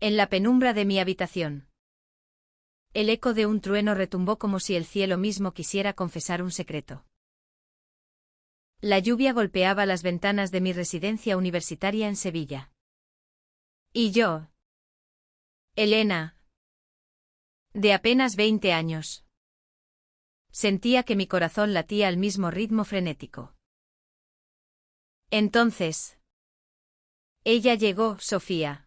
En la penumbra de mi habitación. El eco de un trueno retumbó como si el cielo mismo quisiera confesar un secreto. La lluvia golpeaba las ventanas de mi residencia universitaria en Sevilla. Y yo, Elena, de apenas 20 años, sentía que mi corazón latía al mismo ritmo frenético. Entonces, ella llegó, Sofía.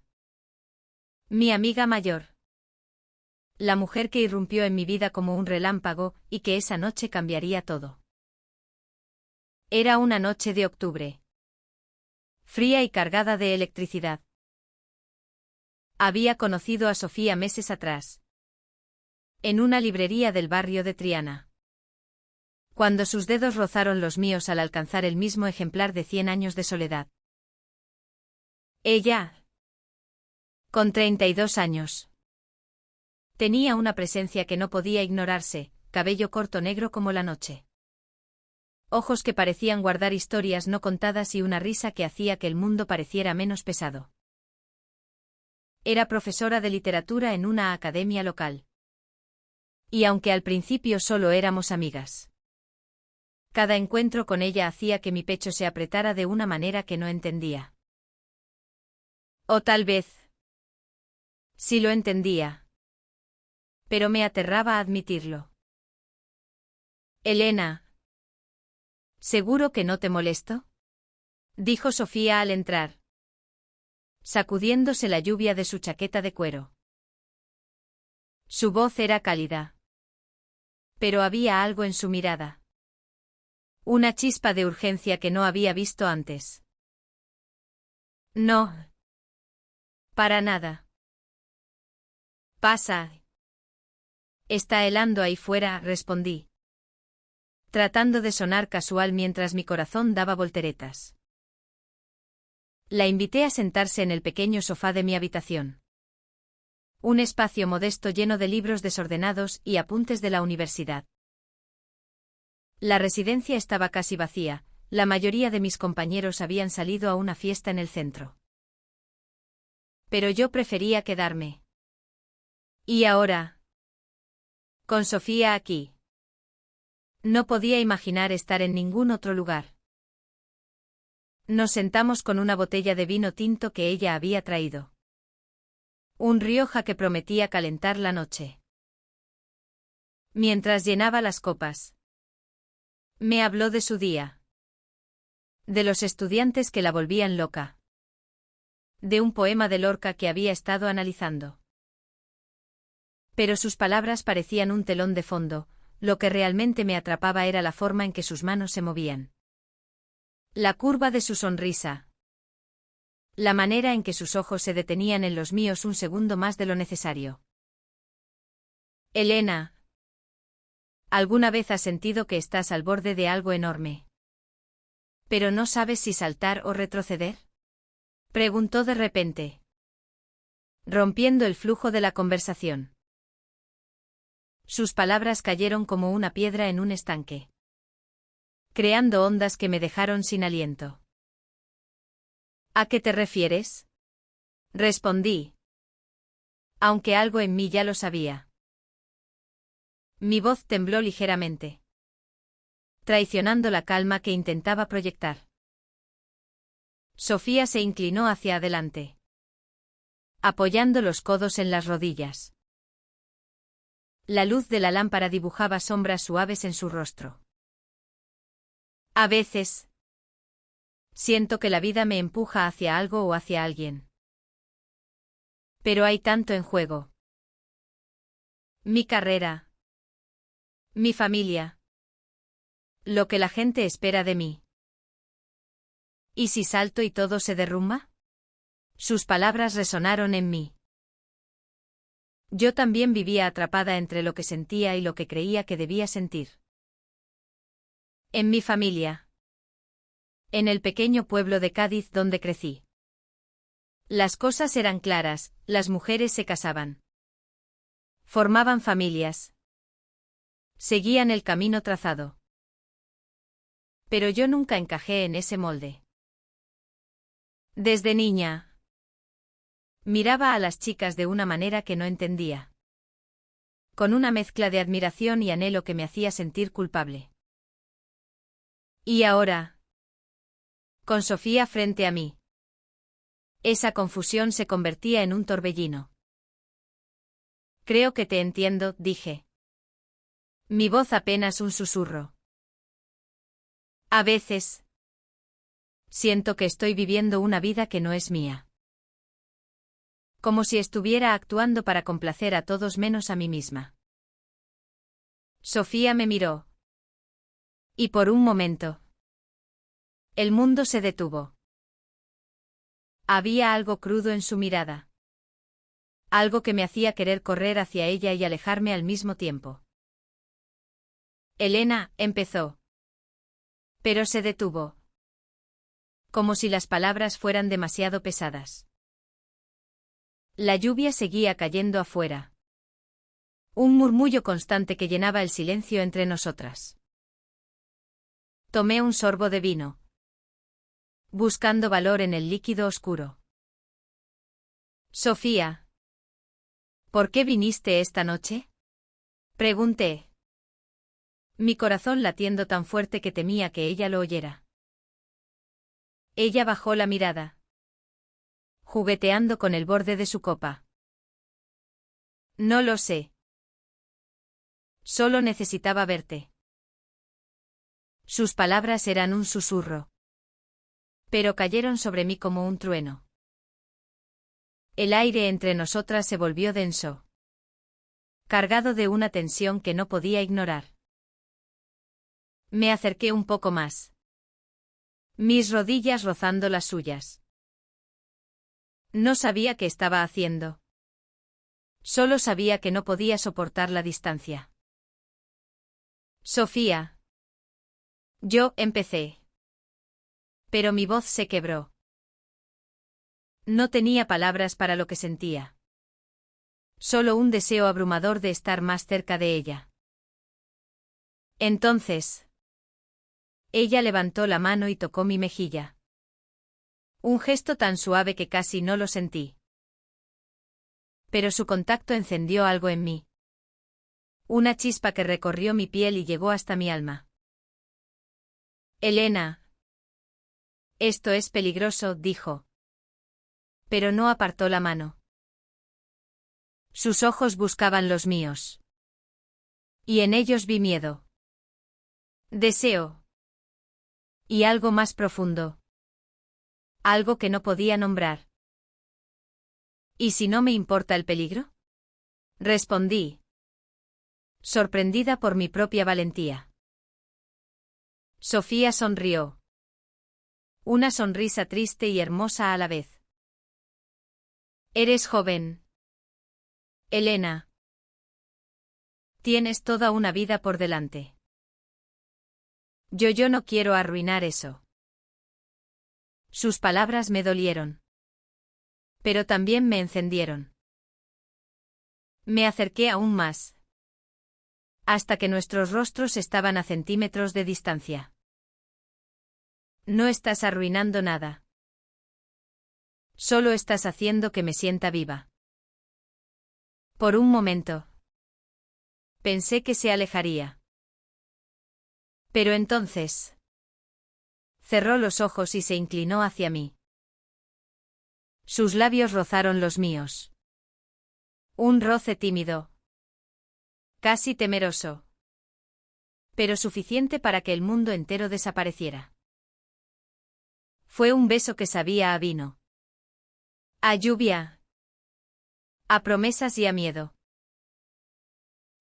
Mi amiga mayor. La mujer que irrumpió en mi vida como un relámpago y que esa noche cambiaría todo. Era una noche de octubre. Fría y cargada de electricidad. Había conocido a Sofía meses atrás. En una librería del barrio de Triana. Cuando sus dedos rozaron los míos al alcanzar el mismo ejemplar de 100 años de soledad. Ella, con 32 años. Tenía una presencia que no podía ignorarse, cabello corto negro como la noche. Ojos que parecían guardar historias no contadas y una risa que hacía que el mundo pareciera menos pesado. Era profesora de literatura en una academia local. Y aunque al principio solo éramos amigas, cada encuentro con ella hacía que mi pecho se apretara de una manera que no entendía. O tal vez, sí lo entendía. Pero me aterraba admitirlo. Elena, ¿seguro que no te molesto?, dijo Sofía al entrar, sacudiéndose la lluvia de su chaqueta de cuero. Su voz era cálida. Pero había algo en su mirada. Una chispa de urgencia que no había visto antes. No. Para nada. Pasa. Está helando ahí fuera, respondí, tratando de sonar casual mientras mi corazón daba volteretas. La invité a sentarse en el pequeño sofá de mi habitación. Un espacio modesto lleno de libros desordenados y apuntes de la universidad. La residencia estaba casi vacía, la mayoría de mis compañeros habían salido a una fiesta en el centro. Pero yo prefería quedarme. Y ahora, con Sofía aquí. No podía imaginar estar en ningún otro lugar. Nos sentamos con una botella de vino tinto que ella había traído. Un Rioja que prometía calentar la noche. Mientras llenaba las copas, me habló de su día. De los estudiantes que la volvían loca. De un poema de Lorca que había estado analizando. Pero sus palabras parecían un telón de fondo, lo que realmente me atrapaba era la forma en que sus manos se movían. La curva de su sonrisa. La manera en que sus ojos se detenían en los míos un segundo más de lo necesario. Elena, ¿alguna vez has sentido que estás al borde de algo enorme, pero no sabes si saltar o retroceder?, preguntó de repente, rompiendo el flujo de la conversación. Sus palabras cayeron como una piedra en un estanque, creando ondas que me dejaron sin aliento. ¿A qué te refieres?, respondí, aunque algo en mí ya lo sabía. Mi voz tembló ligeramente, traicionando la calma que intentaba proyectar. Sofía se inclinó hacia adelante, apoyando los codos en las rodillas. La luz de la lámpara dibujaba sombras suaves en su rostro. A veces, siento que la vida me empuja hacia algo o hacia alguien. Pero hay tanto en juego. Mi carrera. Mi familia. Lo que la gente espera de mí. ¿Y si salto y todo se derrumba? Sus palabras resonaron en mí. Yo también vivía atrapada entre lo que sentía y lo que creía que debía sentir. En mi familia. En el pequeño pueblo de Cádiz donde crecí. Las cosas eran claras, las mujeres se casaban. Formaban familias. Seguían el camino trazado. Pero yo nunca encajé en ese molde. Desde niña. Miraba a las chicas de una manera que no entendía. Con una mezcla de admiración y anhelo que me hacía sentir culpable. ¿Y ahora? Con Sofía frente a mí. Esa confusión se convertía en un torbellino. Creo que te entiendo, dije. Mi voz apenas un susurro. A veces. Siento que estoy viviendo una vida que no es mía. Como si estuviera actuando para complacer a todos menos a mí misma. Sofía me miró. Y por un momento. El mundo se detuvo. Había algo crudo en su mirada. Algo que me hacía querer correr hacia ella y alejarme al mismo tiempo. Elena, empezó. Pero se detuvo. Como si las palabras fueran demasiado pesadas. La lluvia seguía cayendo afuera. Un murmullo constante que llenaba el silencio entre nosotras. Tomé un sorbo de vino. Buscando valor en el líquido oscuro. Sofía. ¿Por qué viniste esta noche? Pregunté. Mi corazón latiendo tan fuerte que temía que ella lo oyera. Ella bajó la mirada. Jugueteando con el borde de su copa. No lo sé. Solo necesitaba verte. Sus palabras eran un susurro. Pero cayeron sobre mí como un trueno. El aire entre nosotras se volvió denso. Cargado de una tensión que no podía ignorar. Me acerqué un poco más. Mis rodillas rozando las suyas. No sabía qué estaba haciendo. Solo sabía que no podía soportar la distancia. Sofía. Yo empecé. Pero mi voz se quebró. No tenía palabras para lo que sentía. Solo un deseo abrumador de estar más cerca de ella. Entonces. Ella levantó la mano y tocó mi mejilla. Un gesto tan suave que casi no lo sentí. Pero su contacto encendió algo en mí. Una chispa que recorrió mi piel y llegó hasta mi alma. Elena. Esto es peligroso, dijo. Pero no apartó la mano. Sus ojos buscaban los míos. Y en ellos vi miedo. Deseo. Y algo más profundo. Algo que no podía nombrar. ¿Y si no me importa el peligro? Respondí. Sorprendida por mi propia valentía. Sofía sonrió. Una sonrisa triste y hermosa a la vez. Eres joven. Elena. Tienes toda una vida por delante. Yo no quiero arruinar eso. Sus palabras me dolieron. Pero también me encendieron. Me acerqué aún más. Hasta que nuestros rostros estaban a centímetros de distancia. No estás arruinando nada. Solo estás haciendo que me sienta viva. Por un momento. Pensé que se alejaría. Pero entonces. Cerró los ojos y se inclinó hacia mí. Sus labios rozaron los míos. Un roce tímido. Casi temeroso. Pero suficiente para que el mundo entero desapareciera. Fue un beso que sabía a vino. A lluvia. A promesas y a miedo.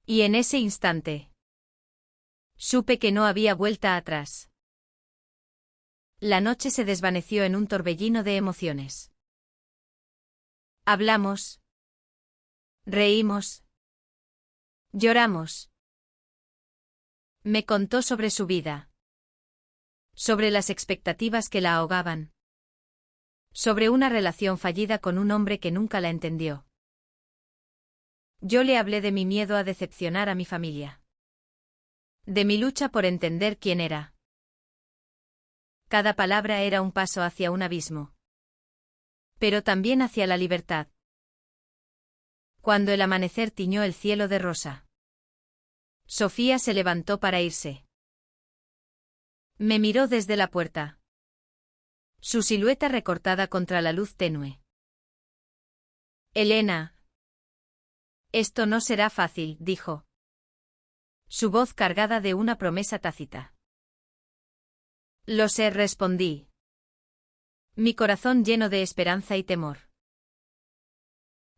Y en ese instante. Supe que no había vuelta atrás. La noche se desvaneció en un torbellino de emociones. Hablamos. Reímos. Lloramos. Me contó sobre su vida. Sobre las expectativas que la ahogaban. Sobre una relación fallida con un hombre que nunca la entendió. Yo le hablé de mi miedo a decepcionar a mi familia. De mi lucha por entender quién era. Cada palabra era un paso hacia un abismo. Pero también hacia la libertad. Cuando el amanecer tiñó el cielo de rosa, Sofía se levantó para irse. Me miró desde la puerta. Su silueta recortada contra la luz tenue. Elena. Esto no será fácil, dijo. Su voz cargada de una promesa tácita. Lo sé, respondí. Mi corazón lleno de esperanza y temor.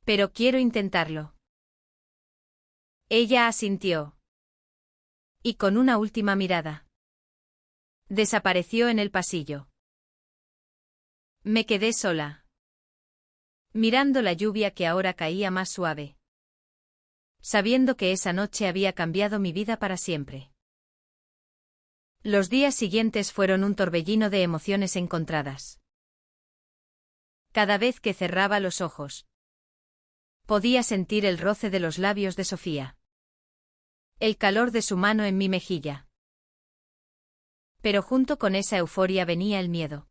Pero quiero intentarlo. Ella asintió. Y con una última mirada, desapareció en el pasillo. Me quedé sola, mirando la lluvia que ahora caía más suave, sabiendo que esa noche había cambiado mi vida para siempre. Los días siguientes fueron un torbellino de emociones encontradas. Cada vez que cerraba los ojos, podía sentir el roce de los labios de Sofía, el calor de su mano en mi mejilla. Pero junto con esa euforia venía el miedo.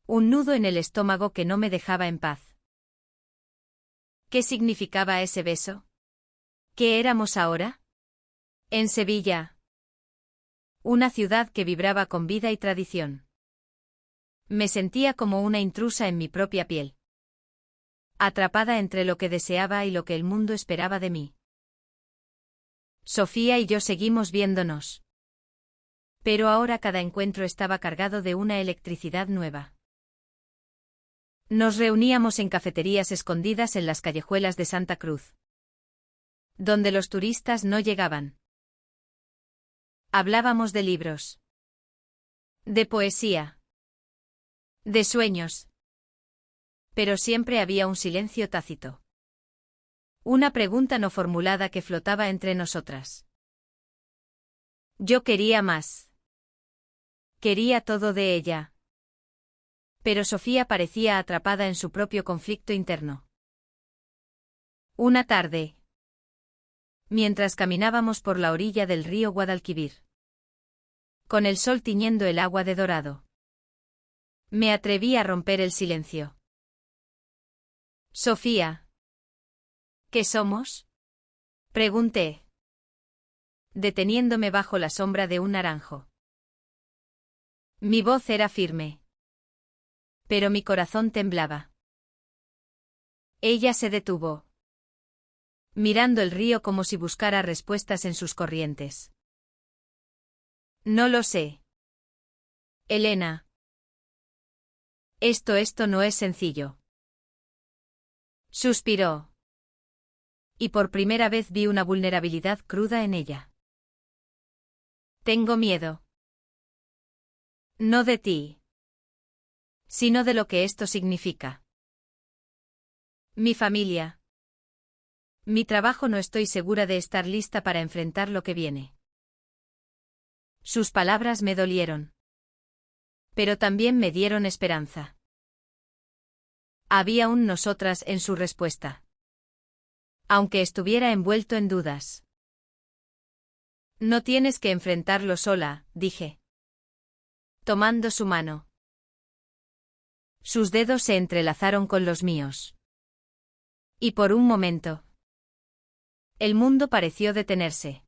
Un nudo en el estómago que no me dejaba en paz. ¿Qué significaba ese beso? ¿Qué éramos ahora? En Sevilla. Una ciudad que vibraba con vida y tradición. Me sentía como una intrusa en mi propia piel. Atrapada entre lo que deseaba y lo que el mundo esperaba de mí. Sofía y yo seguimos viéndonos. Pero ahora cada encuentro estaba cargado de una electricidad nueva. Nos reuníamos en cafeterías escondidas en las callejuelas de Santa Cruz, donde los turistas no llegaban. Hablábamos de libros, de poesía, de sueños. Pero siempre había un silencio tácito. Una pregunta no formulada que flotaba entre nosotras. Yo quería más. Quería todo de ella. Pero Sofía parecía atrapada en su propio conflicto interno. Una tarde, mientras caminábamos por la orilla del río Guadalquivir, con el sol tiñendo el agua de dorado, me atreví a romper el silencio. Sofía. ¿Qué somos? Pregunté, deteniéndome bajo la sombra de un naranjo. Mi voz era firme, pero mi corazón temblaba. Ella se detuvo, mirando el río como si buscara respuestas en sus corrientes. No lo sé. Elena. Esto no es sencillo. Suspiró. Y por primera vez vi una vulnerabilidad cruda en ella. Tengo miedo. No de ti, sino de lo que esto significa. Mi familia. Mi trabajo, no estoy segura de estar lista para enfrentar lo que viene. Sus palabras me dolieron. Pero también me dieron esperanza. Había un nosotras en su respuesta. Aunque estuviera envuelto en dudas. No tienes que enfrentarlo sola, dije, tomando su mano. Sus dedos se entrelazaron con los míos. Y por un momento, el mundo pareció detenerse.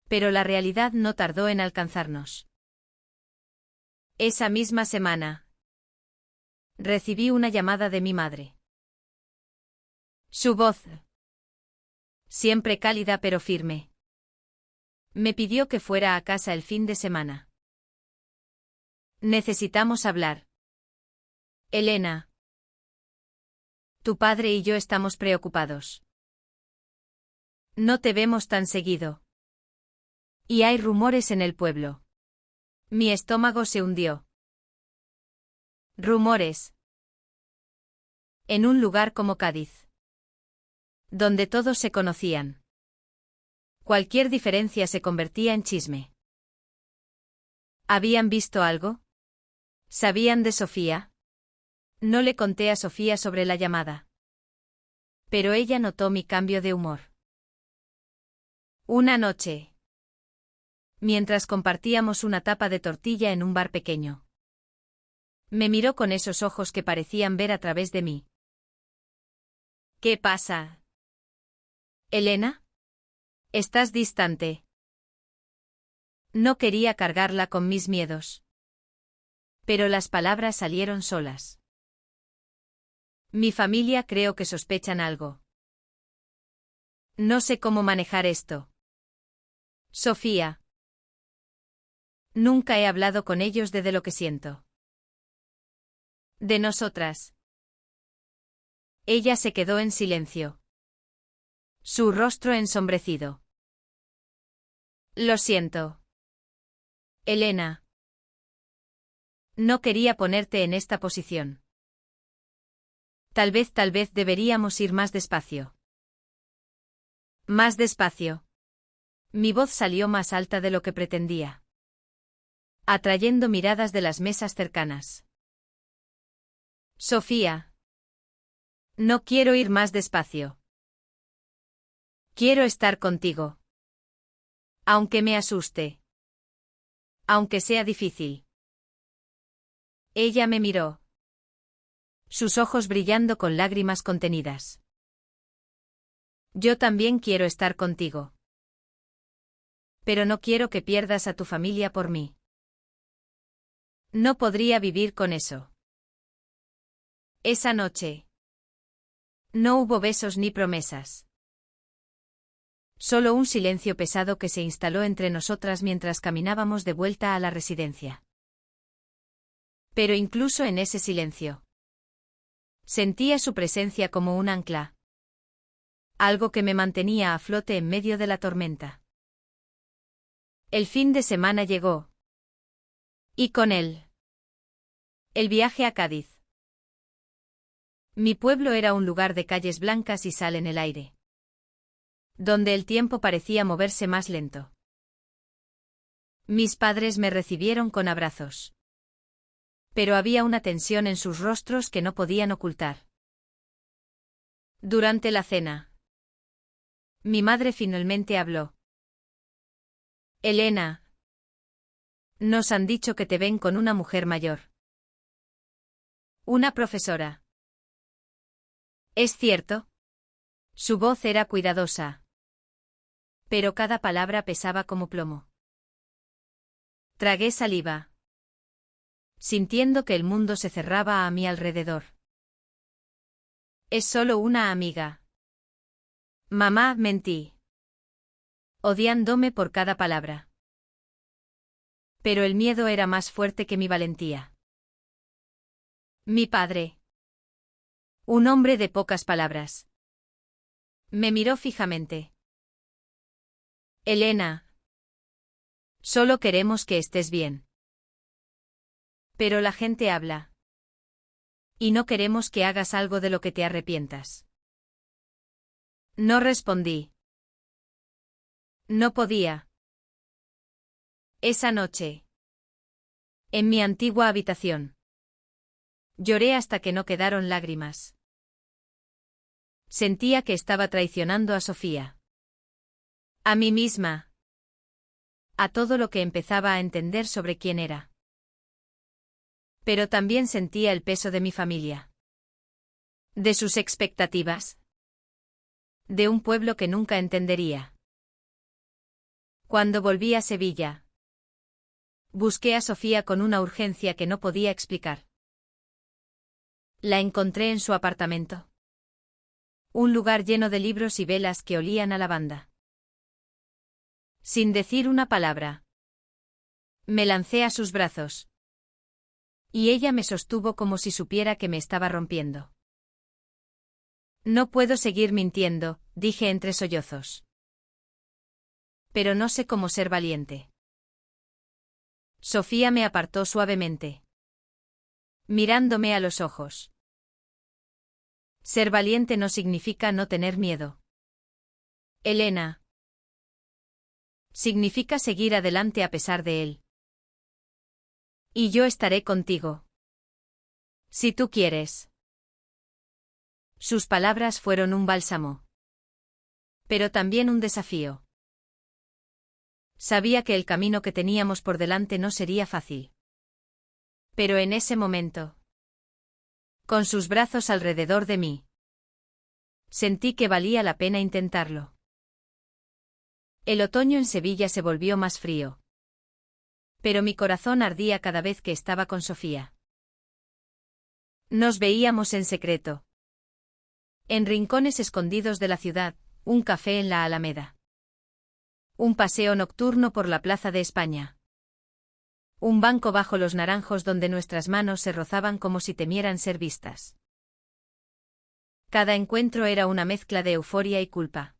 Pero la realidad no tardó en alcanzarnos. Esa misma semana, recibí una llamada de mi madre. Su voz, siempre cálida pero firme, me pidió que fuera a casa el fin de semana. Necesitamos hablar. Elena. Tu padre y yo estamos preocupados. No te vemos tan seguido. Y hay rumores en el pueblo. Mi estómago se hundió. Rumores. En un lugar como Cádiz, donde todos se conocían, cualquier diferencia se convertía en chisme. ¿Habían visto algo? ¿Sabían de Sofía? No le conté a Sofía sobre la llamada. Pero ella notó mi cambio de humor. Una noche, mientras compartíamos una tapa de tortilla en un bar pequeño, me miró con esos ojos que parecían ver a través de mí. ¿Qué pasa? Elena? ¿Estás distante? No quería cargarla con mis miedos. Pero las palabras salieron solas. Mi familia creo que sospechan algo. No sé cómo manejar esto. Sofía. Nunca he hablado con ellos de lo que siento. De nosotras. Ella se quedó en silencio. Su rostro ensombrecido. Lo siento. Elena. No quería ponerte en esta posición. Tal vez deberíamos ir más despacio. Más despacio. Mi voz salió más alta de lo que pretendía, atrayendo miradas de las mesas cercanas. Sofía. No quiero ir más despacio. Quiero estar contigo. Aunque me asuste. Aunque sea difícil. Ella me miró. Sus ojos brillando con lágrimas contenidas. Yo también quiero estar contigo. Pero no quiero que pierdas a tu familia por mí. No podría vivir con eso. Esa noche. No hubo besos ni promesas. Solo un silencio pesado que se instaló entre nosotras mientras caminábamos de vuelta a la residencia. Pero incluso en ese silencio, sentía su presencia como un ancla. Algo que me mantenía a flote en medio de la tormenta. El fin de semana llegó. Y con él, el viaje a Cádiz. Mi pueblo era un lugar de calles blancas y sal en el aire, donde el tiempo parecía moverse más lento. Mis padres me recibieron con abrazos. Pero había una tensión en sus rostros que no podían ocultar. Durante la cena, mi madre finalmente habló. Elena. Nos han dicho que te ven con una mujer mayor. Una profesora. ¿Es cierto? Su voz era cuidadosa. Pero cada palabra pesaba como plomo. Tragué saliva, sintiendo que el mundo se cerraba a mi alrededor. Es solo una amiga. Mamá, mentí, odiándome por cada palabra. Pero el miedo era más fuerte que mi valentía. Mi padre, un hombre de pocas palabras, me miró fijamente. Elena, solo queremos que estés bien. Pero la gente habla. Y no queremos que hagas algo de lo que te arrepientas. No respondí. No podía. Esa noche, en mi antigua habitación, lloré hasta que no quedaron lágrimas. Sentía que estaba traicionando a Sofía. A mí misma. A todo lo que empezaba a entender sobre quién era. Pero también sentía el peso de mi familia. De sus expectativas. De un pueblo que nunca entendería. Cuando volví a Sevilla, busqué a Sofía con una urgencia que no podía explicar. La encontré en su apartamento. Un lugar lleno de libros y velas que olían a lavanda. Sin decir una palabra, me lancé a sus brazos. Y ella me sostuvo como si supiera que me estaba rompiendo. No puedo seguir mintiendo, dije entre sollozos. Pero no sé cómo ser valiente. Sofía me apartó suavemente, mirándome a los ojos. Ser valiente no significa no tener miedo. Elena. Significa seguir adelante a pesar de él. Y yo estaré contigo. Si tú quieres. Sus palabras fueron un bálsamo. Pero también un desafío. Sabía que el camino que teníamos por delante no sería fácil. Pero en ese momento, con sus brazos alrededor de mí, Sentí que valía la pena intentarlo. El otoño en Sevilla se volvió más frío. Pero mi corazón ardía cada vez que estaba con Sofía. Nos veíamos en secreto. En rincones escondidos de la ciudad, un café en la Alameda. Un paseo nocturno por la Plaza de España. Un banco bajo los naranjos donde nuestras manos se rozaban como si temieran ser vistas. Cada encuentro era una mezcla de euforia y culpa.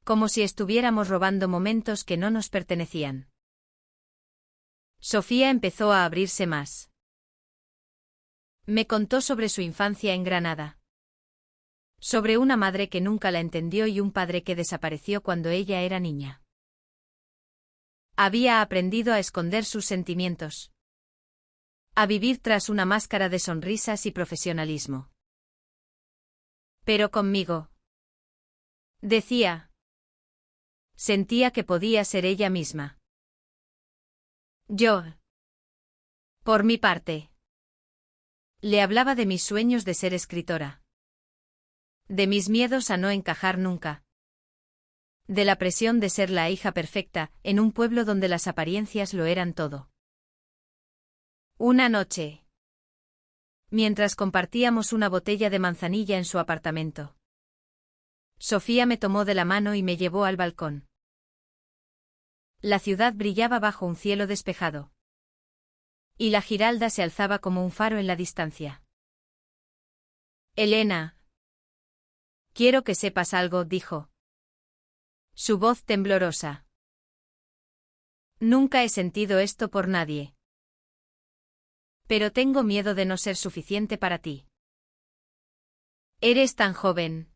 Como si estuviéramos robando momentos que no nos pertenecían. Sofía empezó a abrirse más. Me contó sobre su infancia en Granada. Sobre una madre que nunca la entendió y un padre que desapareció cuando ella era niña. Había aprendido a esconder sus sentimientos. A vivir tras una máscara de sonrisas y profesionalismo. Pero conmigo. Decía. Sentía que podía ser ella misma. Yo. Por mi parte. Le hablaba de mis sueños de ser escritora. De mis miedos a no encajar nunca. De la presión de ser la hija perfecta, en un pueblo donde las apariencias lo eran todo. Una noche. Mientras compartíamos una botella de manzanilla en su apartamento. Sofía me tomó de la mano y me llevó al balcón. La ciudad brillaba bajo un cielo despejado. Y la Giralda se alzaba como un faro en la distancia. Elena. Quiero que sepas algo, dijo. Su voz temblorosa. Nunca he sentido esto por nadie. Pero tengo miedo de no ser suficiente para ti. Eres tan joven.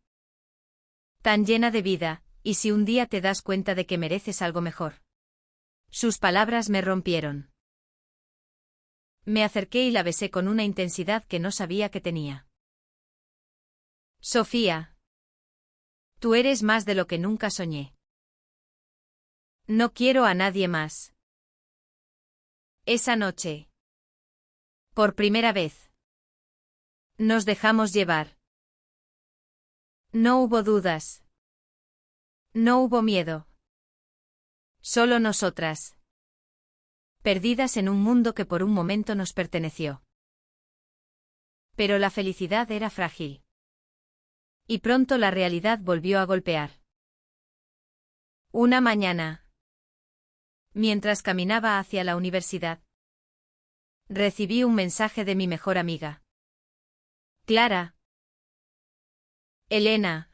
Tan llena de vida, y si un día te das cuenta de que mereces algo mejor. Sus palabras me rompieron. Me acerqué y la besé con una intensidad que no sabía que tenía. Sofía. Tú eres más de lo que nunca soñé. No quiero a nadie más. Esa noche. Por primera vez. Nos dejamos llevar. No hubo dudas. No hubo miedo. Solo nosotras. Perdidas en un mundo que por un momento nos perteneció. Pero la felicidad era frágil. Y pronto la realidad volvió a golpear. Una mañana. Mientras caminaba hacia la universidad. Recibí un mensaje de mi mejor amiga. Clara. Elena.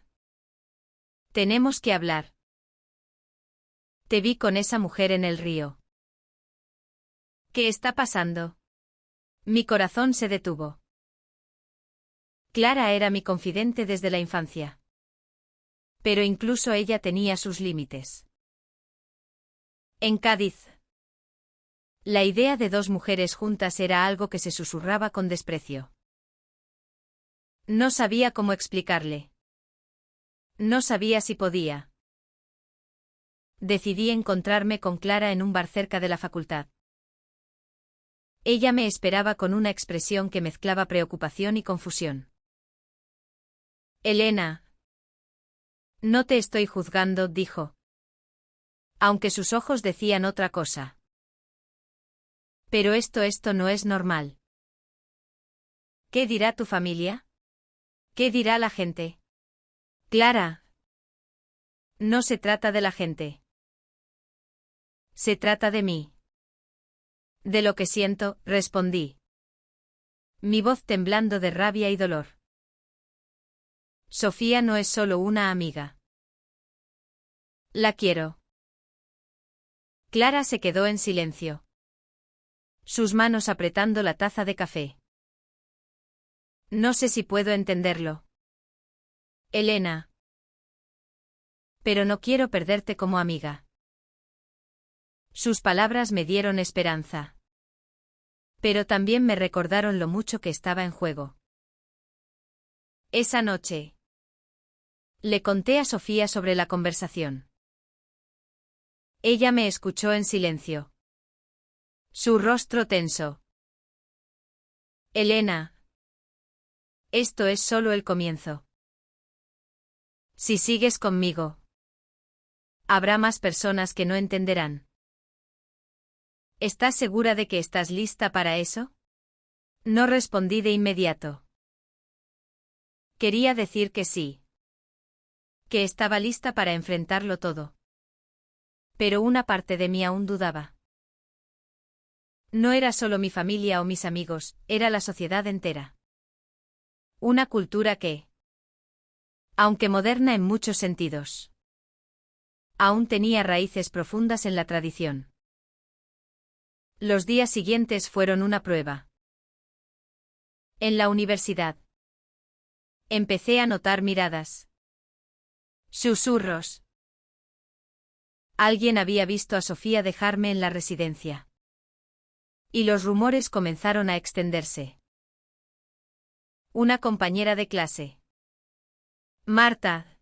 Tenemos que hablar. Te vi con esa mujer en el río. ¿Qué está pasando? Mi corazón se detuvo. Clara era mi confidente desde la infancia. Pero incluso ella tenía sus límites. En Cádiz. La idea de dos mujeres juntas era algo que se susurraba con desprecio. No sabía cómo explicarle. No sabía si podía. Decidí encontrarme con Clara en un bar cerca de la facultad. Ella me esperaba con una expresión que mezclaba preocupación y confusión. Elena. No te estoy juzgando, dijo. Aunque sus ojos decían otra cosa. Pero esto no es normal. ¿Qué dirá tu familia? ¿Qué dirá la gente? Clara. No se trata de la gente. Se trata de mí. De lo que siento, respondí. Mi voz temblando de rabia y dolor. Sofía no es solo una amiga. La quiero. Clara se quedó en silencio. Sus manos apretando la taza de café. No sé si puedo entenderlo. Elena. Pero no quiero perderte como amiga. Sus palabras me dieron esperanza. Pero también me recordaron lo mucho que estaba en juego. Esa noche. Le conté a Sofía sobre la conversación. Ella me escuchó en silencio. Su rostro tenso. Elena. Esto es solo el comienzo. Si sigues conmigo, habrá más personas que no entenderán. ¿Estás segura de que estás lista para eso? No respondí de inmediato. Quería decir que sí. Que estaba lista para enfrentarlo todo. Pero una parte de mí aún dudaba. No era solo mi familia o mis amigos, era la sociedad entera. Una cultura que, aunque moderna en muchos sentidos, aún tenía raíces profundas en la tradición. Los días siguientes fueron una prueba. En la universidad, empecé a notar miradas. Susurros. Alguien había visto a Sofía dejarme en la residencia. Y los rumores comenzaron a extenderse. Una compañera de clase, Marta,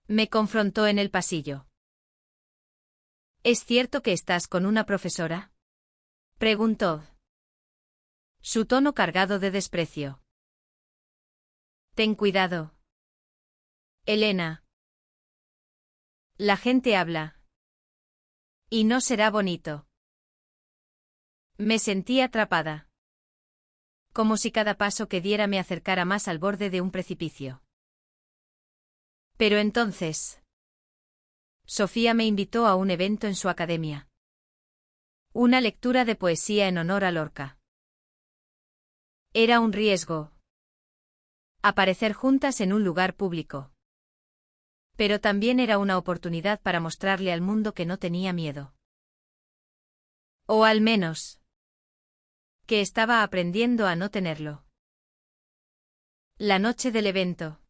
me confrontó en el pasillo. ¿Es cierto que estás con una profesora?, preguntó. Su tono cargado de desprecio. Ten cuidado, Elena. La gente habla. Y no será bonito. Me sentí atrapada. Como si cada paso que diera me acercara más al borde de un precipicio. Pero entonces, Sofía me invitó a un evento en su academia. Una lectura de poesía en honor a Lorca. Era un riesgo. Aparecer juntas en un lugar público. Pero también era una oportunidad para mostrarle al mundo que no tenía miedo. O al menos, que estaba aprendiendo a no tenerlo. La noche del evento.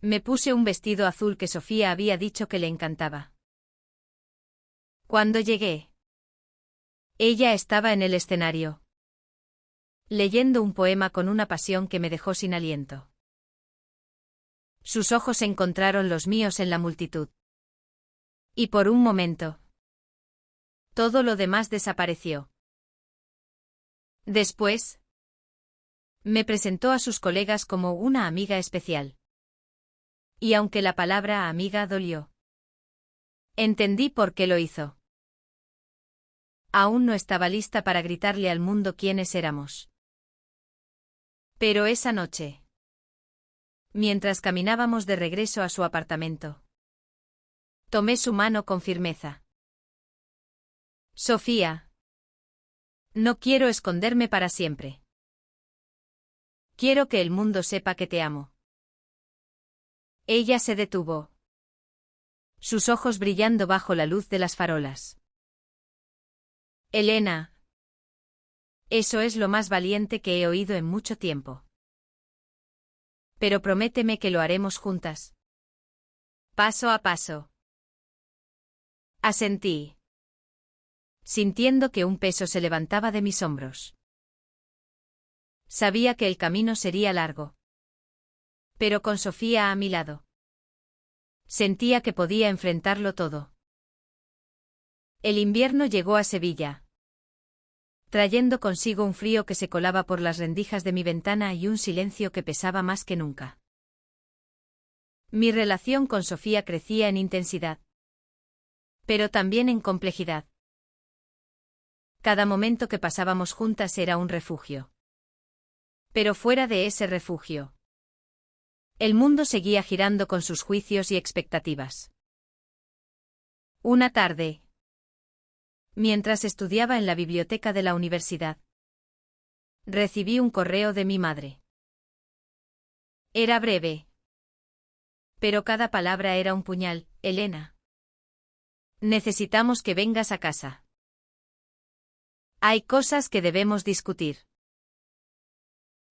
Me puse un vestido azul que Sofía había dicho que le encantaba. Cuando llegué, ella estaba en el escenario, leyendo un poema con una pasión que me dejó sin aliento. Sus ojos encontraron los míos en la multitud. Y por un momento, todo lo demás desapareció. Después, me presentó a sus colegas como una amiga especial. Y aunque la palabra amiga dolió, entendí por qué lo hizo. Aún no estaba lista para gritarle al mundo quiénes éramos. Pero esa noche, mientras caminábamos de regreso a su apartamento, tomé su mano con firmeza. Sofía, no quiero esconderme para siempre. Quiero que el mundo sepa que te amo. Ella se detuvo, sus ojos brillando bajo la luz de las farolas. Elena, eso es lo más valiente que he oído en mucho tiempo. Pero prométeme que lo haremos juntas. Paso a paso. Asentí, sintiendo que un peso se levantaba de mis hombros. Sabía que el camino sería largo. Pero con Sofía a mi lado, sentía que podía enfrentarlo todo. El invierno llegó a Sevilla, trayendo consigo un frío que se colaba por las rendijas de mi ventana y un silencio que pesaba más que nunca. Mi relación con Sofía crecía en intensidad, pero también en complejidad. Cada momento que pasábamos juntas era un refugio. Pero fuera de ese refugio, el mundo seguía girando con sus juicios y expectativas. Una tarde, mientras estudiaba en la biblioteca de la universidad, recibí un correo de mi madre. Era breve, pero cada palabra era un puñal. Elena, necesitamos que vengas a casa. Hay cosas que debemos discutir.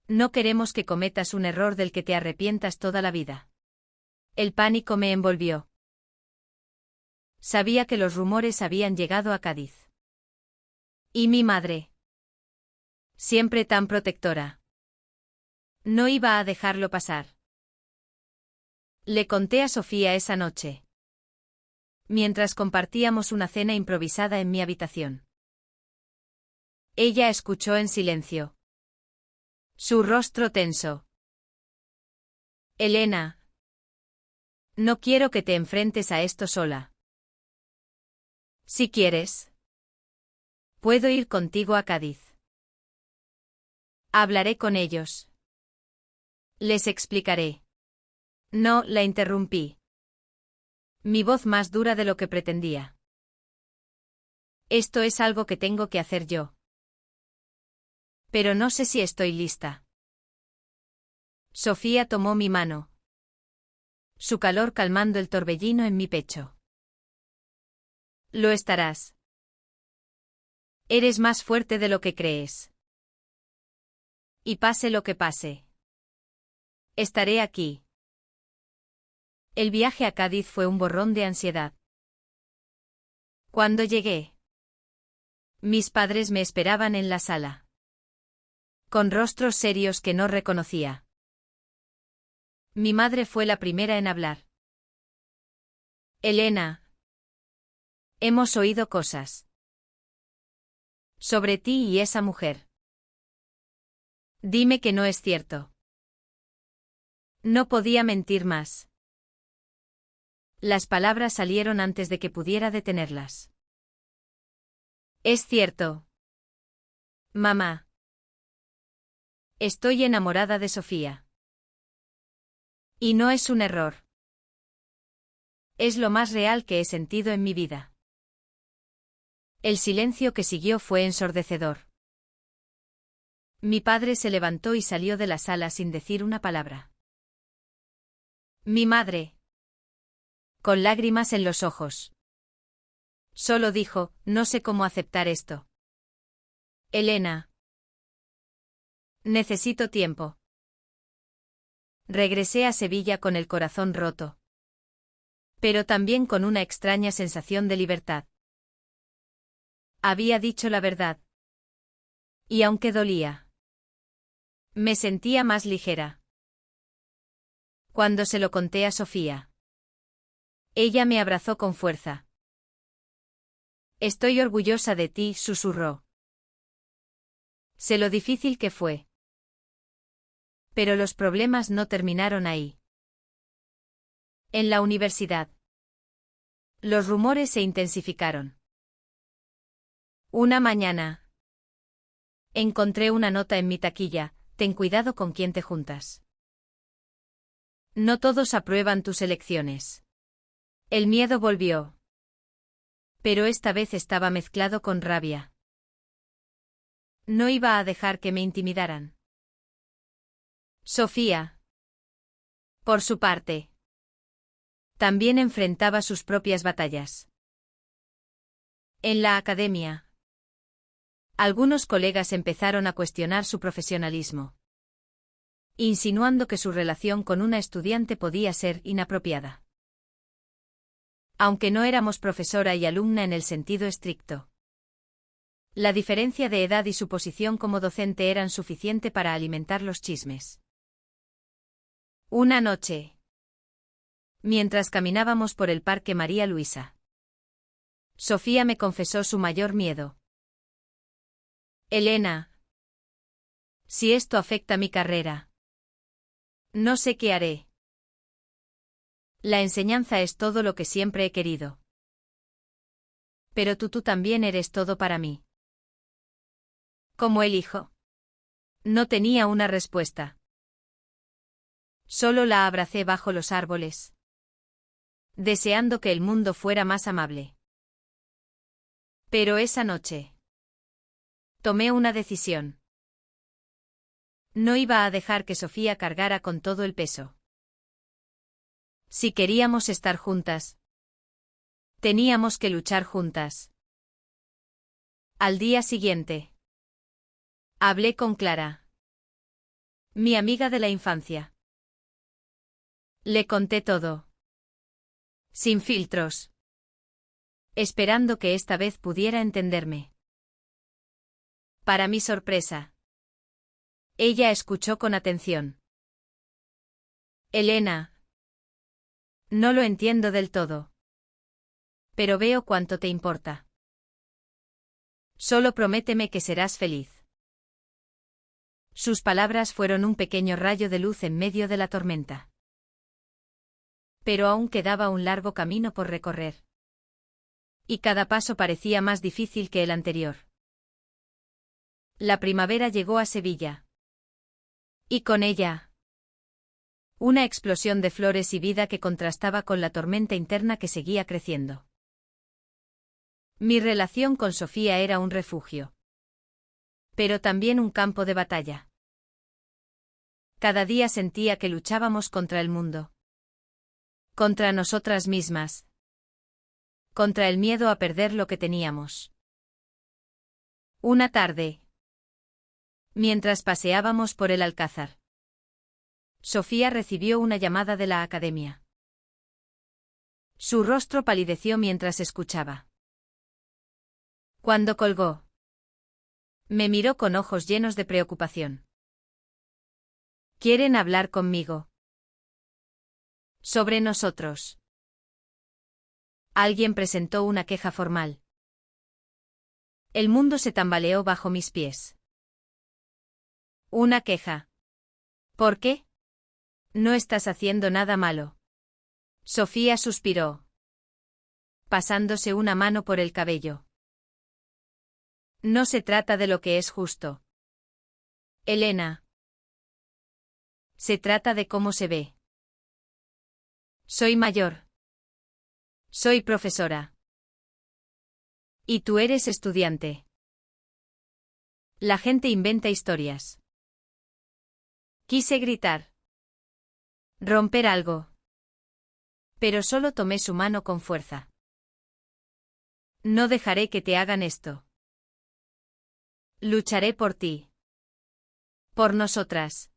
No queremos que cometas un error del que te arrepientas toda la vida. El pánico me envolvió. Sabía que los rumores habían llegado a Cádiz. Y mi madre, siempre tan protectora, no iba a dejarlo pasar. Le conté a Sofía esa noche, mientras compartíamos una cena improvisada en mi habitación. Ella escuchó en silencio, su rostro tenso. Elena, No quiero que te enfrentes a esto sola. Si quieres, puedo ir contigo a Cádiz. Hablaré con ellos. Les explicaré. No, la interrumpí. Mi voz más dura de lo que pretendía. Esto es algo que tengo que hacer yo. Pero no sé si estoy lista. Sofía tomó mi mano. Su calor calmando el torbellino en mi pecho. Lo estarás. Eres más fuerte de lo que crees. Y pase lo que pase. Estaré aquí. El viaje a Cádiz fue un borrón de ansiedad. Cuando llegué, mis padres me esperaban en la sala. Con rostros serios que no reconocía. Mi madre fue la primera en hablar. Elena. Hemos oído cosas. Sobre ti y esa mujer. Dime que no es cierto. No podía mentir más. Las palabras salieron antes de que pudiera detenerlas. Es cierto. Mamá. Estoy enamorada de Sofía. Y no es un error. Es lo más real que he sentido en mi vida. El silencio que siguió fue ensordecedor. Mi padre se levantó y salió de la sala sin decir una palabra. Mi madre, con lágrimas en los ojos, solo dijo, no sé cómo aceptar esto. Elena. Necesito tiempo. Regresé a Sevilla con el corazón roto. Pero también con una extraña sensación de libertad. Había dicho la verdad. Y aunque dolía, me sentía más ligera. Cuando se lo conté a Sofía, ella me abrazó con fuerza. Estoy orgullosa de ti, susurró. Sé lo difícil que fue. Pero los problemas no terminaron ahí. En la universidad, los rumores se intensificaron. Una mañana, encontré una nota en mi taquilla, ten cuidado con quién te juntas. No todos aprueban tus elecciones. El miedo volvió. Pero esta vez estaba mezclado con rabia. No iba a dejar que me intimidaran. Sofía, por su parte, también enfrentaba sus propias batallas. En la academia, algunos colegas empezaron a cuestionar su profesionalismo, insinuando que su relación con una estudiante podía ser inapropiada. Aunque no éramos profesora y alumna en el sentido estricto. La diferencia de edad y su posición como docente eran suficiente para alimentar los chismes. Una noche, mientras caminábamos por el Parque María Luisa, Sofía me confesó su mayor miedo. Elena, si esto afecta mi carrera, no sé qué haré. La enseñanza es todo lo que siempre he querido. Pero tú también eres todo para mí. ¿Cómo elijo? No tenía una respuesta. Solo la abracé bajo los árboles, deseando que el mundo fuera más amable. Pero esa noche, tomé una decisión. No iba a dejar que Sofía cargara con todo el peso. Si queríamos estar juntas, teníamos que luchar juntas. Al día siguiente, hablé con Clara, mi amiga de la infancia. Le conté todo. Sin filtros. Esperando que esta vez pudiera entenderme. Para mi sorpresa, ella escuchó con atención. Elena, no lo entiendo del todo. Pero veo cuánto te importa. Solo prométeme que serás feliz. Sus palabras fueron un pequeño rayo de luz en medio de la tormenta. Pero aún quedaba un largo camino por recorrer. Y cada paso parecía más difícil que el anterior. La primavera llegó a Sevilla. Y con ella, una explosión de flores y vida que contrastaba con la tormenta interna que seguía creciendo. Mi relación con Sofía era un refugio. Pero también un campo de batalla. Cada día sentía que luchábamos contra el mundo. Contra nosotras mismas. Contra el miedo a perder lo que teníamos. Una tarde, mientras paseábamos por el Alcázar, Sofía recibió una llamada de la academia. Su rostro palideció mientras escuchaba. Cuando colgó, me miró con ojos llenos de preocupación. ¿Quieren hablar conmigo? Sobre nosotros. Alguien presentó una queja formal. El mundo se tambaleó bajo mis pies. Una queja. ¿Por qué? No estás haciendo nada malo. Sofía suspiró, pasándose una mano por el cabello. No se trata de lo que es justo, Elena. Se trata de cómo se ve. Soy mayor. Soy profesora. Y tú eres estudiante. La gente inventa historias. Quise gritar. Romper algo. Pero solo tomé su mano con fuerza. No dejaré que te hagan esto. Lucharé por ti. Por nosotras.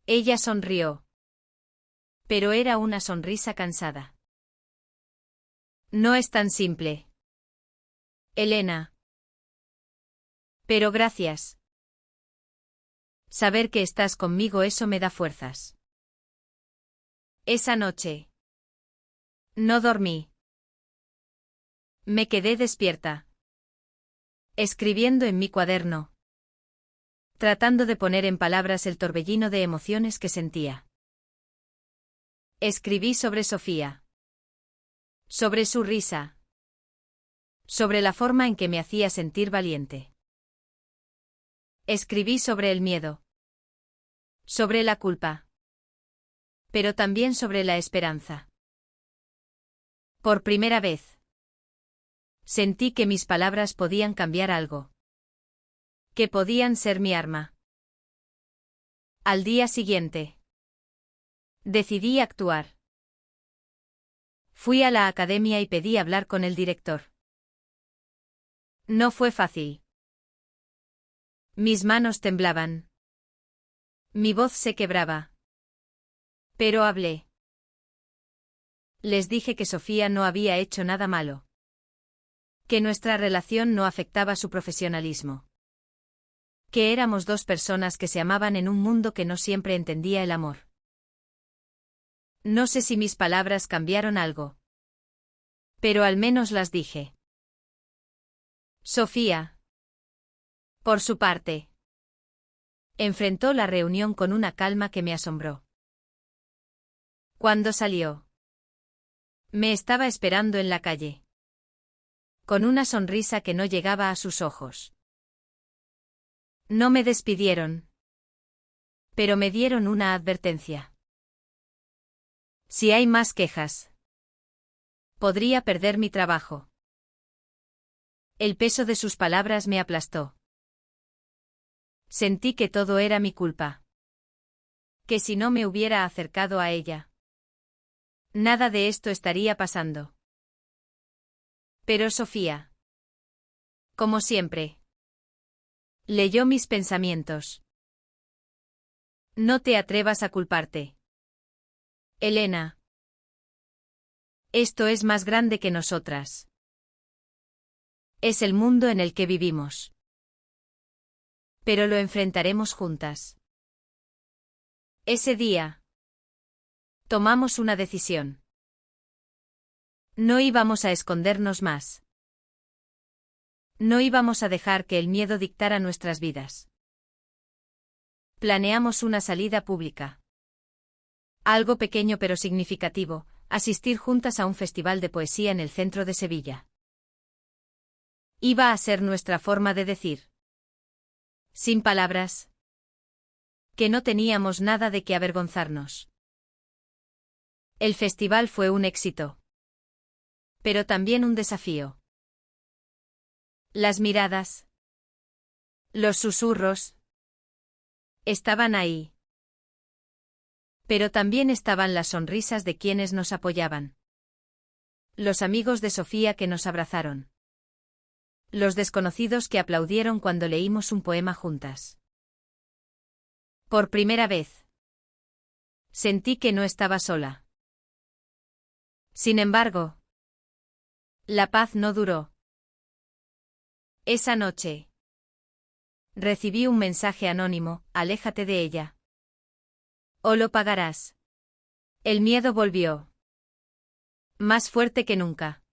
Ella sonrió. Pero era una sonrisa cansada. No es tan simple, Elena. Pero gracias. Saber que estás conmigo, eso me da fuerzas. Esa noche no dormí. Me quedé despierta, escribiendo en mi cuaderno, tratando de poner en palabras el torbellino de emociones que sentía. Escribí sobre Sofía. Sobre su risa. Sobre la forma en que me hacía sentir valiente. Escribí sobre el miedo. Sobre la culpa. Pero también sobre la esperanza. Por primera vez, sentí que mis palabras podían cambiar algo. Que podían ser mi arma. Al día siguiente, decidí actuar. Fui a la academia y pedí hablar con el director. No fue fácil. Mis manos temblaban. Mi voz se quebraba. Pero hablé. Les dije que Sofía no había hecho nada malo. Que nuestra relación no afectaba su profesionalismo. Que éramos dos personas que se amaban en un mundo que no siempre entendía el amor. No sé si mis palabras cambiaron algo. Pero al menos las dije. Sofía, por su parte, enfrentó la reunión con una calma que me asombró. Cuando salió, me estaba esperando en la calle, con una sonrisa que no llegaba a sus ojos. No me despidieron, pero me dieron una advertencia. Si hay más quejas, podría perder mi trabajo. El peso de sus palabras me aplastó. Sentí que todo era mi culpa. Que si no me hubiera acercado a ella, nada de esto estaría pasando. Pero Sofía, como siempre, leyó mis pensamientos. No te atrevas a culparte, Elena. Esto es más grande que nosotras. Es el mundo en el que vivimos. Pero lo enfrentaremos juntas. Ese día, tomamos una decisión. No íbamos a escondernos más. No íbamos a dejar que el miedo dictara nuestras vidas. Planeamos una salida pública. Algo pequeño pero significativo, asistir juntas a un festival de poesía en el centro de Sevilla. Iba a ser nuestra forma de decir, sin palabras, que no teníamos nada de qué avergonzarnos. El festival fue un éxito, pero también un desafío. Las miradas, los susurros, estaban ahí. Pero también estaban las sonrisas de quienes nos apoyaban. Los amigos de Sofía que nos abrazaron. Los desconocidos que aplaudieron cuando leímos un poema juntas. Por primera vez, sentí que no estaba sola. Sin embargo, la paz no duró. Esa noche, recibí un mensaje anónimo: aléjate de ella. O lo pagarás. El miedo volvió. Más fuerte que nunca.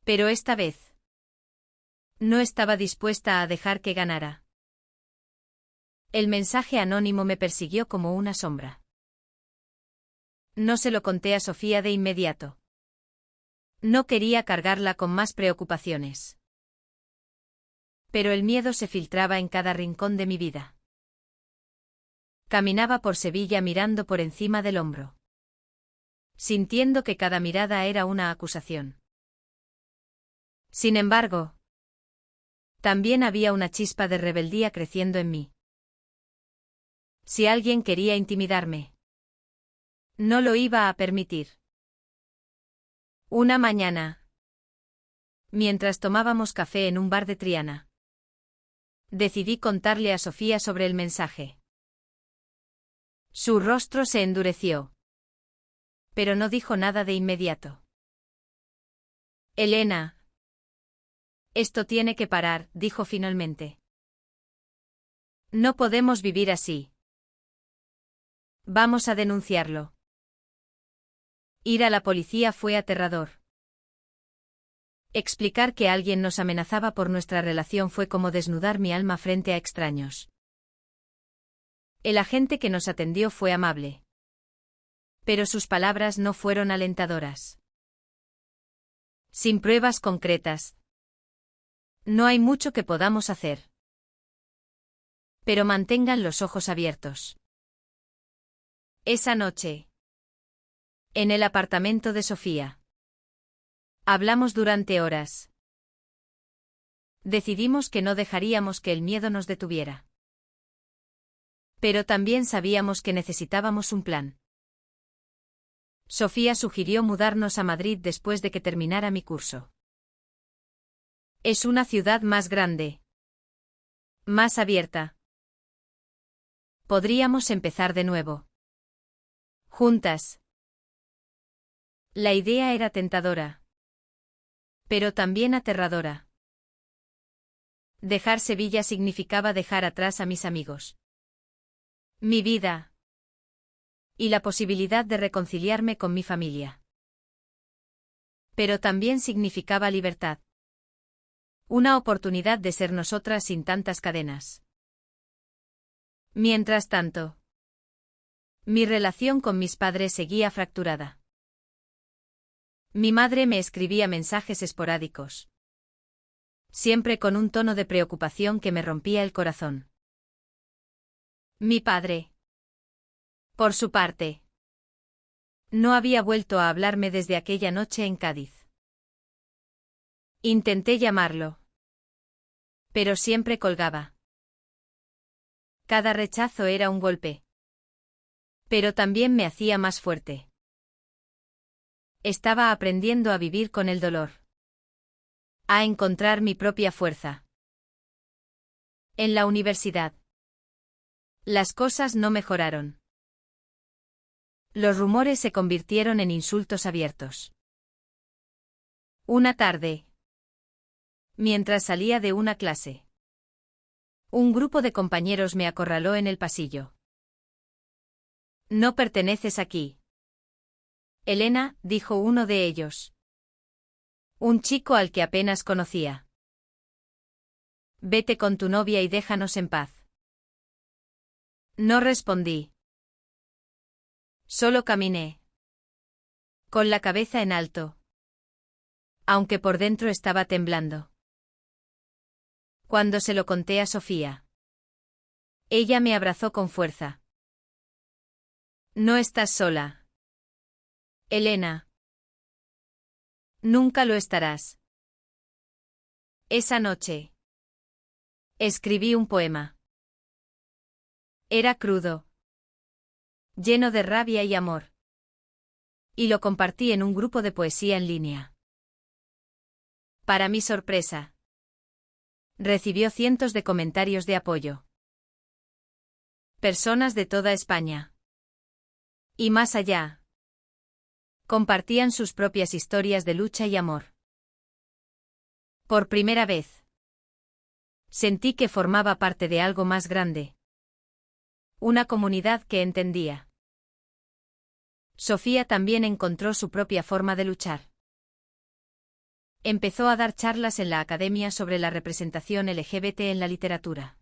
Pero esta vez, no estaba dispuesta a dejar que ganara. El mensaje anónimo me persiguió como una sombra. No se lo conté a Sofía de inmediato. No quería cargarla con más preocupaciones. Pero el miedo se filtraba en cada rincón de mi vida. Caminaba por Sevilla mirando por encima del hombro, sintiendo que cada mirada era una acusación. Sin embargo, también había una chispa de rebeldía creciendo en mí. Si alguien quería intimidarme, no lo iba a permitir. Una mañana, mientras tomábamos café en un bar de Triana, decidí contarle a Sofía sobre el mensaje. Su rostro se endureció, pero no dijo nada de inmediato. Elena, esto tiene que parar, dijo finalmente. No podemos vivir así. Vamos a denunciarlo. Ir a la policía fue aterrador. Explicar que alguien nos amenazaba por nuestra relación fue como desnudar mi alma frente a extraños. El agente que nos atendió fue amable, pero sus palabras no fueron alentadoras. Sin pruebas concretas, no hay mucho que podamos hacer. Pero mantengan los ojos abiertos. Esa noche, en el apartamento de Sofía, hablamos durante horas. Decidimos que no dejaríamos que el miedo nos detuviera. Pero también sabíamos que necesitábamos un plan. Sofía sugirió mudarnos a Madrid después de que terminara mi curso. Es una ciudad más grande, más abierta. Podríamos empezar de nuevo. Juntas. La idea era tentadora, pero también aterradora. Dejar Sevilla significaba dejar atrás a mis amigos, mi vida y la posibilidad de reconciliarme con mi familia. Pero también significaba libertad. Una oportunidad de ser nosotras sin tantas cadenas. Mientras tanto, mi relación con mis padres seguía fracturada. Mi madre me escribía mensajes esporádicos, siempre con un tono de preocupación que me rompía el corazón. Mi padre, por su parte, no había vuelto a hablarme desde aquella noche en Cádiz. Intenté llamarlo, pero siempre colgaba. Cada rechazo era un golpe, pero también me hacía más fuerte. Estaba aprendiendo a vivir con el dolor, a encontrar mi propia fuerza. En la universidad, las cosas no mejoraron. Los rumores se convirtieron en insultos abiertos. Una tarde, mientras salía de una clase, un grupo de compañeros me acorraló en el pasillo. No perteneces aquí. Elena, dijo uno de ellos. Un chico al que apenas conocía. Vete con tu novia y déjanos en paz. No respondí. Solo caminé. Con la cabeza en alto. Aunque por dentro estaba temblando. Cuando se lo conté a Sofía. Ella me abrazó con fuerza. No estás sola. Elena. Nunca lo estarás. Esa noche. Escribí un poema. Era crudo. Lleno de rabia y amor. Y lo compartí en un grupo de poesía en línea. Para mi sorpresa. Recibió cientos de comentarios de apoyo. Personas de toda España. Y más allá. Compartían sus propias historias de lucha y amor. Por primera vez. Sentí que formaba parte de algo más grande. Una comunidad que entendía. Sofía también encontró su propia forma de luchar. Empezó a dar charlas en la academia sobre la representación LGBT en la literatura.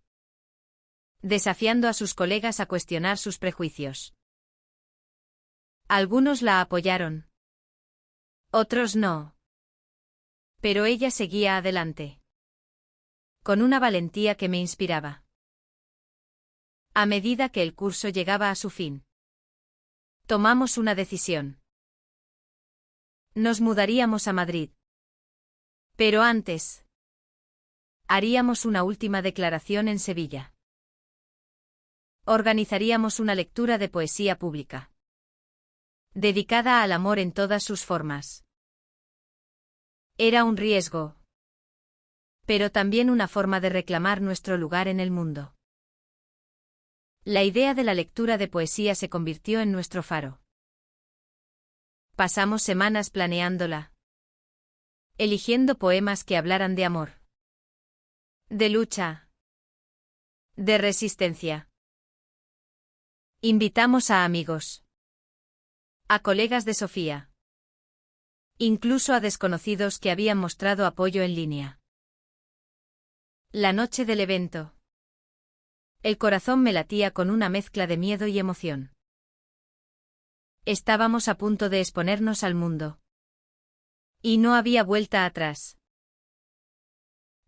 Desafiando a sus colegas a cuestionar sus prejuicios. Algunos la apoyaron. Otros no. Pero ella seguía adelante. Con una valentía que me inspiraba. A medida que el curso llegaba a su fin. Tomamos una decisión. Nos mudaríamos a Madrid. Pero antes. Haríamos una última declaración en Sevilla. Organizaríamos una lectura de poesía pública. Dedicada al amor en todas sus formas. Era un riesgo. Pero también una forma de reclamar nuestro lugar en el mundo. La idea de la lectura de poesía se convirtió en nuestro faro. Pasamos semanas planeándola. Eligiendo poemas que hablaran de amor. De lucha. De resistencia. Invitamos a amigos. A colegas de Sofía. Incluso a desconocidos que habían mostrado apoyo en línea. La noche del evento. El corazón me latía con una mezcla de miedo y emoción. Estábamos a punto de exponernos al mundo. Y no había vuelta atrás.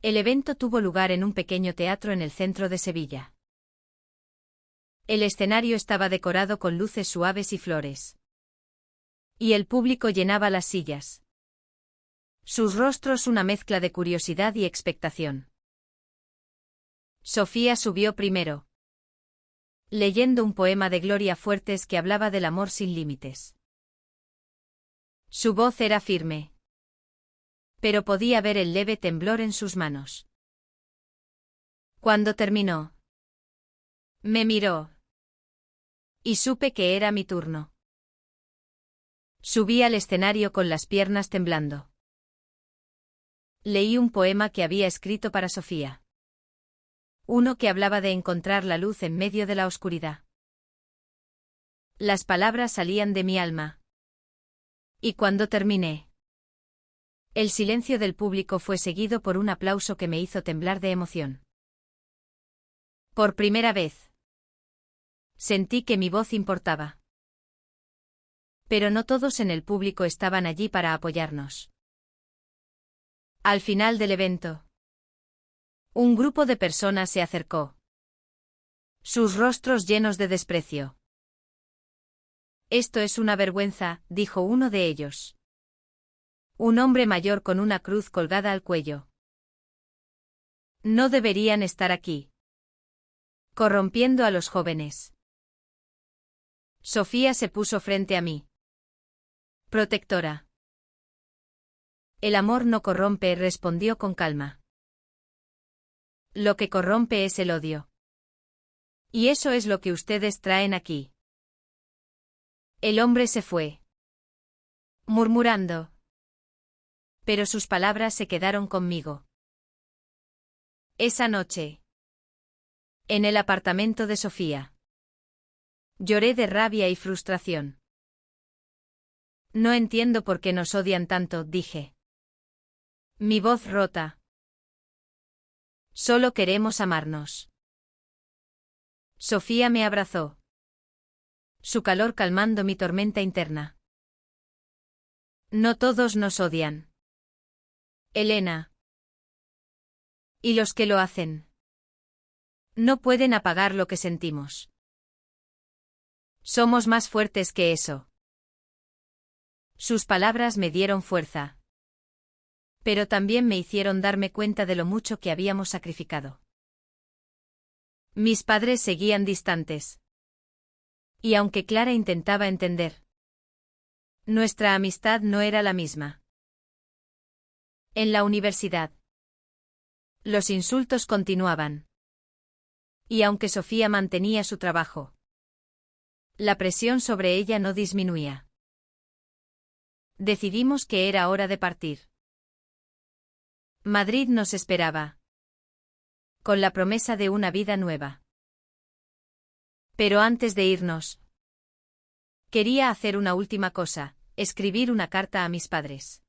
El evento tuvo lugar en un pequeño teatro en el centro de Sevilla. El escenario estaba decorado con luces suaves y flores. Y el público llenaba las sillas. Sus rostros una mezcla de curiosidad y expectación. Sofía subió primero. Leyendo un poema de Gloria Fuertes que hablaba del amor sin límites. Su voz era firme. Pero podía ver el leve temblor en sus manos. Cuando terminó. Me miró. Y supe que era mi turno. Subí al escenario con las piernas temblando. Leí un poema que había escrito para Sofía. Uno que hablaba de encontrar la luz en medio de la oscuridad. Las palabras salían de mi alma. Y cuando terminé, el silencio del público fue seguido por un aplauso que me hizo temblar de emoción. Por primera vez, sentí que mi voz importaba. Pero no todos en el público estaban allí para apoyarnos. Al final del evento, un grupo de personas se acercó. Sus rostros llenos de desprecio. Esto es una vergüenza, dijo uno de ellos. Un hombre mayor con una cruz colgada al cuello. No deberían estar aquí. Corrompiendo a los jóvenes. Sofía se puso frente a mí. Protectora. El amor no corrompe, respondió con calma. Lo que corrompe es el odio. Y eso es lo que ustedes traen aquí. El hombre se fue. Murmurando. Pero sus palabras se quedaron conmigo. Esa noche. En el apartamento de Sofía. Lloré de rabia y frustración. No entiendo por qué nos odian tanto, dije. Mi voz rota. Solo queremos amarnos. Sofía me abrazó. su calor calmando mi tormenta interna. No todos nos odian. Elena. ¿Y los que lo hacen? No pueden apagar lo que sentimos. Somos más fuertes que eso. Sus palabras me dieron fuerza. Pero también me hicieron darme cuenta de lo mucho que habíamos sacrificado. Mis padres seguían distantes. Y aunque Clara intentaba entender, nuestra amistad no era la misma. En la universidad, los insultos continuaban. Y aunque Sofía mantenía su trabajo, la presión sobre ella no disminuía. Decidimos que era hora de partir. Madrid nos esperaba, con la promesa de una vida nueva. Pero antes de irnos, quería hacer una última cosa, escribir una carta a mis padres.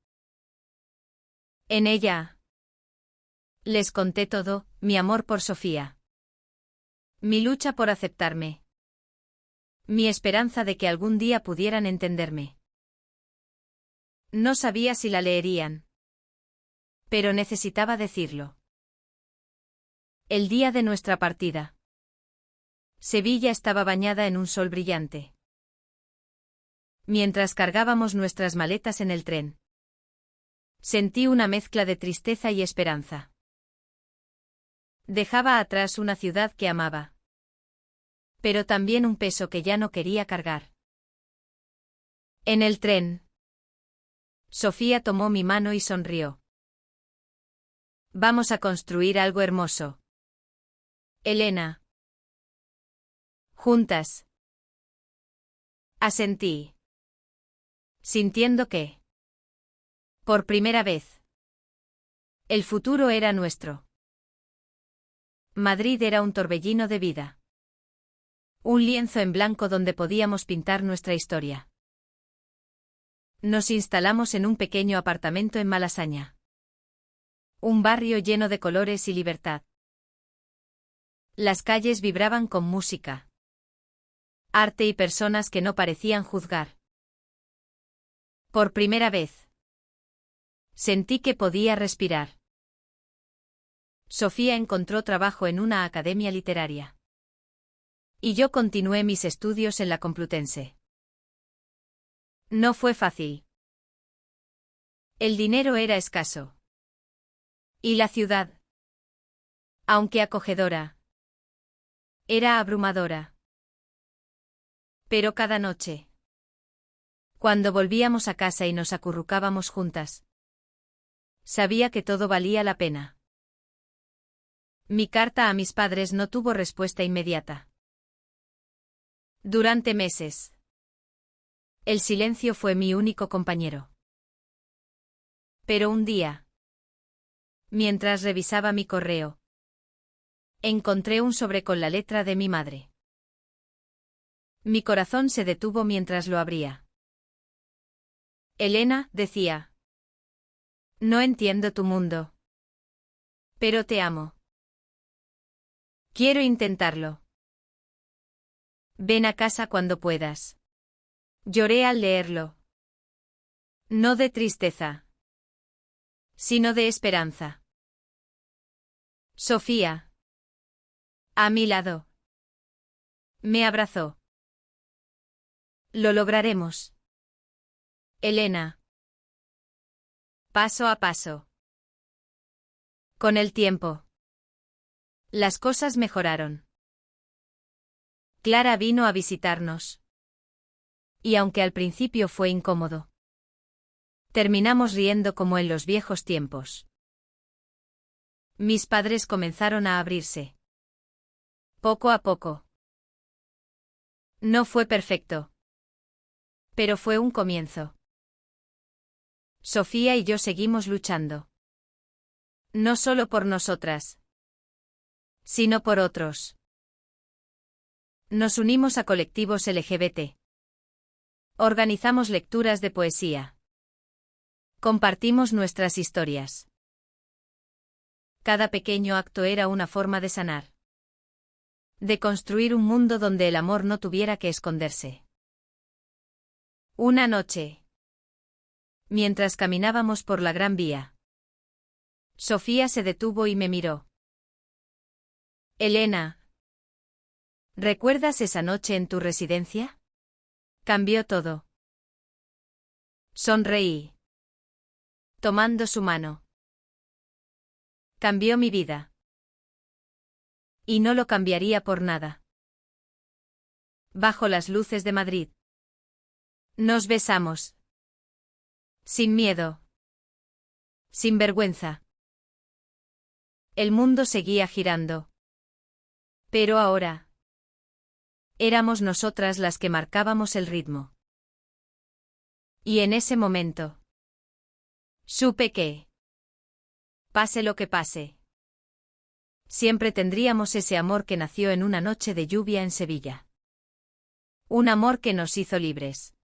En ella, les conté todo, mi amor por Sofía, mi lucha por aceptarme, mi esperanza de que algún día pudieran entenderme. No sabía si la leerían, pero necesitaba decirlo. El día de nuestra partida, Sevilla estaba bañada en un sol brillante. Mientras cargábamos nuestras maletas en el tren, sentí una mezcla de tristeza y esperanza. Dejaba atrás una ciudad que amaba, pero también un peso que ya no quería cargar. En el tren, Sofía tomó mi mano y sonrió. Vamos a construir algo hermoso, Elena. Juntas. Asentí, sintiendo que, por primera vez, el futuro era nuestro. Madrid era un torbellino de vida. Un lienzo en blanco donde podíamos pintar nuestra historia. Nos instalamos en un pequeño apartamento en Malasaña. Un barrio lleno de colores y libertad. Las calles vibraban con música, arte y personas que no parecían juzgar. Por primera vez, sentí que podía respirar. Sofía encontró trabajo en una academia literaria. Y yo continué mis estudios en la Complutense. No fue fácil. El dinero era escaso. Y la ciudad, aunque acogedora, era abrumadora. Pero cada noche, cuando volvíamos a casa y nos acurrucábamos juntas, sabía que todo valía la pena. Mi carta a mis padres no tuvo respuesta inmediata. Durante meses, el silencio fue mi único compañero. Pero un día, mientras revisaba mi correo, encontré un sobre con la letra de mi madre. Mi corazón se detuvo mientras lo abría. Elena, decía. No entiendo tu mundo. Pero te amo. Quiero intentarlo. Ven a casa cuando puedas. Lloré al leerlo. No de tristeza, sino de esperanza. Sofía, a mi lado, me abrazó. Lo lograremos. Elena. Paso a paso. Con el tiempo, las cosas mejoraron. Clara vino a visitarnos. Y aunque al principio fue incómodo, terminamos riendo como en los viejos tiempos. Mis padres comenzaron a abrirse. Poco a poco. No fue perfecto. Pero fue un comienzo. Sofía y yo seguimos luchando. No solo por nosotras, sino por otros. Nos unimos a colectivos LGBT. Organizamos lecturas de poesía. Compartimos nuestras historias. Cada pequeño acto era una forma de sanar. De construir un mundo donde el amor no tuviera que esconderse. Una noche. Mientras caminábamos por la Gran Vía. Sofía se detuvo y me miró. Elena. ¿Recuerdas esa noche en tu residencia? Cambió todo. Sonreí. Tomando su mano. Cambió mi vida. Y no lo cambiaría por nada. Bajo las luces de Madrid. Nos besamos. Sin miedo. Sin vergüenza. El mundo seguía girando. Pero ahora. Éramos nosotras las que marcábamos el ritmo. Y en ese momento. Supe que. Pase lo que pase. Siempre tendríamos ese amor que nació en una noche de lluvia en Sevilla. Un amor que nos hizo libres.